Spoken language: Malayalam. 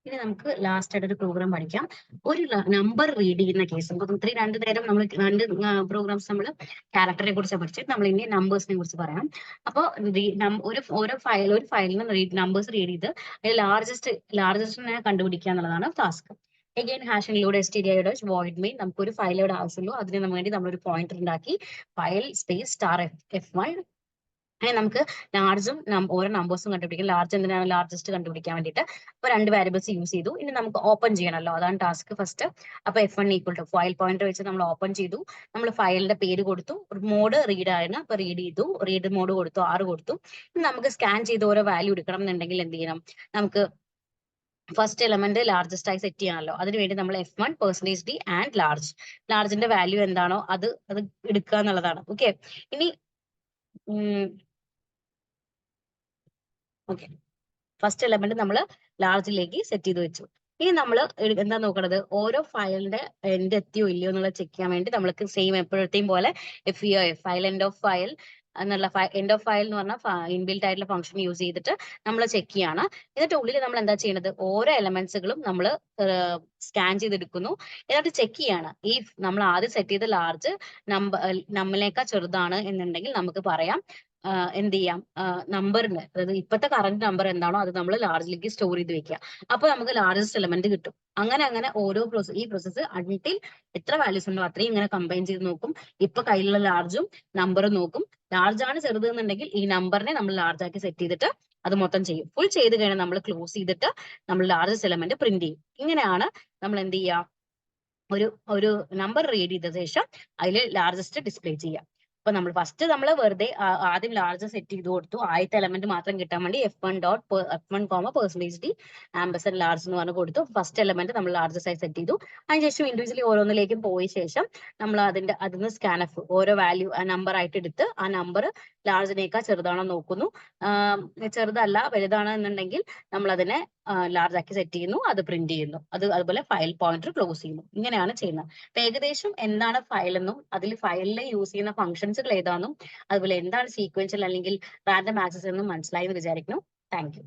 ഇനി നമുക്ക് ലാസ്റ്റ് ആയിട്ട് ഒരു പ്രോഗ്രാം പഠിക്കാം. ഒരു നമ്പർ റീഡ് ചെയ്യുന്ന കേസ്. നമുക്ക് ഇത്രയും രണ്ടു നേരം നമ്മൾ രണ്ട് പ്രോഗ്രാംസ് നമ്മൾ ക്യാരക്ടറെ കുറിച്ച് പഠിച്ചിട്ട് നമ്മൾ ഇനി നമ്പേഴ്സിനെ കുറിച്ച് പറയാം. അപ്പോൾ ഒരു ഫയലിന് നമ്പേഴ്സ് റീഡ് ചെയ്ത് അതിൽ ലാർജസ്റ്റിനെ കണ്ടുപിടിക്കുക എന്നുള്ളതാണ് task. Again hash include stdio void main നമുക്ക് ഒരു ഫയൽ ഇവിടെ ആവശ്യമുള്ളൂ. അതിന് വേണ്ടി നമ്മളൊരു പോയിന്റർ ഉണ്ടാക്കി ഫയൽ സ്പേസ് സ്റ്റാർ F1 നമുക്ക് ലാർജും ഓരോ നമ്പേഴ്സും കണ്ടുപിടിക്കും. ലാർജ് എന്തിനാണ് ലാർജസ്റ്റ് കണ്ടുപിടിക്കാൻ വേണ്ടിയിട്ട്. അപ്പൊ രണ്ട് വാരിയബിൾസ് യൂസ് ചെയ്തു. ഇനി നമുക്ക് ഓപ്പൺ ചെയ്യണമല്ലോ, അതാണ് ടാസ്ക് ഫസ്റ്റ്. അപ്പൊ F1 equal to file pointer വെച്ച് നമ്മൾ ഓപ്പൺ ചെയ്തു. നമ്മൾ ഫയലിന്റെ പേര് കൊടുത്തു, മോഡ് റീഡ് ആണ്, അപ്പൊ റീഡ് ചെയ്തു, റീഡ് മോഡ് കൊടുത്തു, 6 കൊടുത്തു. ഇനി നമുക്ക് സ്കാൻ ചെയ്ത് ഓരോ വാല്യൂ എടുക്കണം എന്നുണ്ടെങ്കിൽ എന്ത് ചെയ്യണം, നമുക്ക് ഫസ്റ്റ് എലമെന്റ് ലാർജസ്റ്റ് ആയി സെറ്റ് ചെയ്യണമല്ലോ. അതിനുവേണ്ടി നമ്മൾ F1 %d ആൻഡ് ലാർജിന്റെ വാല്യൂ എന്താണോ അത് എടുക്കുക എന്നുള്ളതാണ്. ഓക്കെ, ഇനി ഓക്കെ, ഫസ്റ്റ് എലമെന്റ് നമ്മൾ ലാർജിലേക്ക് സെറ്റ് ചെയ്ത് വെച്ചു. ഇനി നമ്മൾ എന്താ നോക്കണത്, ഓരോ ഫയലിന്റെ എൻഡ് എത്തിയോ ഇല്ലയോ എന്നുള്ളത് ചെക്ക് ചെയ്യാൻ വേണ്ടി നമ്മൾക്ക് സെയിം എപ്പോഴത്തെയും പോലെ FEOF file end of file എന്നുള്ള എൻഡ് ഓഫ് ഫയൽ എന്ന് പറഞ്ഞാൽ ഇൻബിൽറ്റ് ആയിട്ടുള്ള ഫംഗ്ഷൻ യൂസ് ചെയ്തിട്ട് നമ്മൾ ചെക്ക് ചെയ്യാണ്. ഇതിന്റെ ഉള്ളിൽ നമ്മൾ എന്താ ചെയ്യുന്നത്, ഓരോ എലമെന്റ്സുകളും നമ്മൾ സ്കാൻ ചെയ്തെടുക്കുന്നു, എന്നിട്ട് ചെക്ക് ചെയ്യാണ്. ഈ നമ്മൾ ആദ്യം സെറ്റ് ചെയ്ത ലാർജ് നമ്മളിനേക്കാൾ ചെറുതാണ് എന്നുണ്ടെങ്കിൽ നമുക്ക് പറയാം എന്ത് ചെയ്യാം, നമ്പറിന്, അതായത് ഇപ്പോഴത്തെ കറന്റ് നമ്പർ എന്താണോ അത് നമ്മൾ ലാർജിലേക്ക് സ്റ്റോർ ചെയ്ത് വെക്കുക. അപ്പൊ നമുക്ക് ലാർജസ്റ്റ് എലമെന്റ് കിട്ടും. അങ്ങനെ ഓരോ ഈ പ്രോസസ്സ് അൺടിൽ എത്ര വാല്യൂസ് ഉണ്ടോ അത്രയും ഇങ്ങനെ കമ്പൈൻ ചെയ്ത് നോക്കും. ഇപ്പൊ കയ്യിലുള്ള ലാർജും നമ്പറും നോക്കും. ലാർജ് ആണ് ചെറുത് എന്നുണ്ടെങ്കിൽ ഈ നമ്പറിനെ നമ്മൾ ലാർജ് ആക്കി സെറ്റ് ചെയ്തിട്ട് അത് മൊത്തം ചെയ്യും. ഫുൾ ചെയ്ത് കഴിഞ്ഞാൽ നമ്മൾ ക്ലോസ് ചെയ്തിട്ട് നമ്മൾ ലാർജസ്റ്റ് എലമെന്റ് പ്രിന്റ് ചെയ്യും. ഇങ്ങനെയാണ് നമ്മൾ എന്ത് ചെയ്യുക, ഒരു നമ്പർ റീഡ് ചെയ്ത ശേഷം അതിൽ ലാർജസ്റ്റ് ഡിസ്പ്ലേ ചെയ്യാം. അപ്പൊ നമ്മൾ ഫസ്റ്റ് നമ്മൾ വെറുതെ ആദ്യം ലാർജ് സെറ്റ് ചെയ്ത് കൊടുത്തു, ആദ്യത്തെ എലമെന്റ് മാത്രം കിട്ടാൻ വേണ്ടി F1 %d ആംബസഡ് ലാർജ് എന്ന് പറഞ്ഞ് കൊടുത്തു. ഫസ്റ്റ് എലമെന്റ് നമ്മൾ ലാർജസ്റ്റ് ആയി സെറ്റ് ചെയ്തു. അതിനുശേഷം ഇൻഡിവിജ്വലി ഓരോന്നിലേക്കും പോയ ശേഷം നമ്മൾ അതിന് സ്കാൻഎഫ് ഓരോ വാല്യൂ നമ്പർ ആയിട്ട് എടുത്ത് ആ നമ്പർ ലാർജിനേക്കാൾ ചെറുതാണോ നോക്കുന്നു. ചെറുതല്ല വലുതാണ് എന്നുണ്ടെങ്കിൽ നമ്മൾ അതിനെ ലാർജ് ആക്കി സെറ്റ് ചെയ്യുന്നു, അത് പ്രിന്റ് ചെയ്യുന്നു. അതുപോലെ ഫയൽ പോയിന്റർ ക്ലോസ് ചെയ്യുന്നു. ഇങ്ങനെയാണ് ചെയ്യുന്നത്. അപ്പൊ ഏകദേശം എന്താണ് ഫയൽ എന്നും അതിൽ ഫയലിൽ യൂസ് ചെയ്യുന്ന ഫംഗ്ഷൻസുകൾ ഏതാണെന്നും അതുപോലെ എന്താണ് സീക്വൻഷ്യൽ അല്ലെങ്കിൽ റാൻഡം ആക്സസ് എന്നും മനസ്സിലായി എന്ന് വിചാരിക്കുന്നു. Thank you.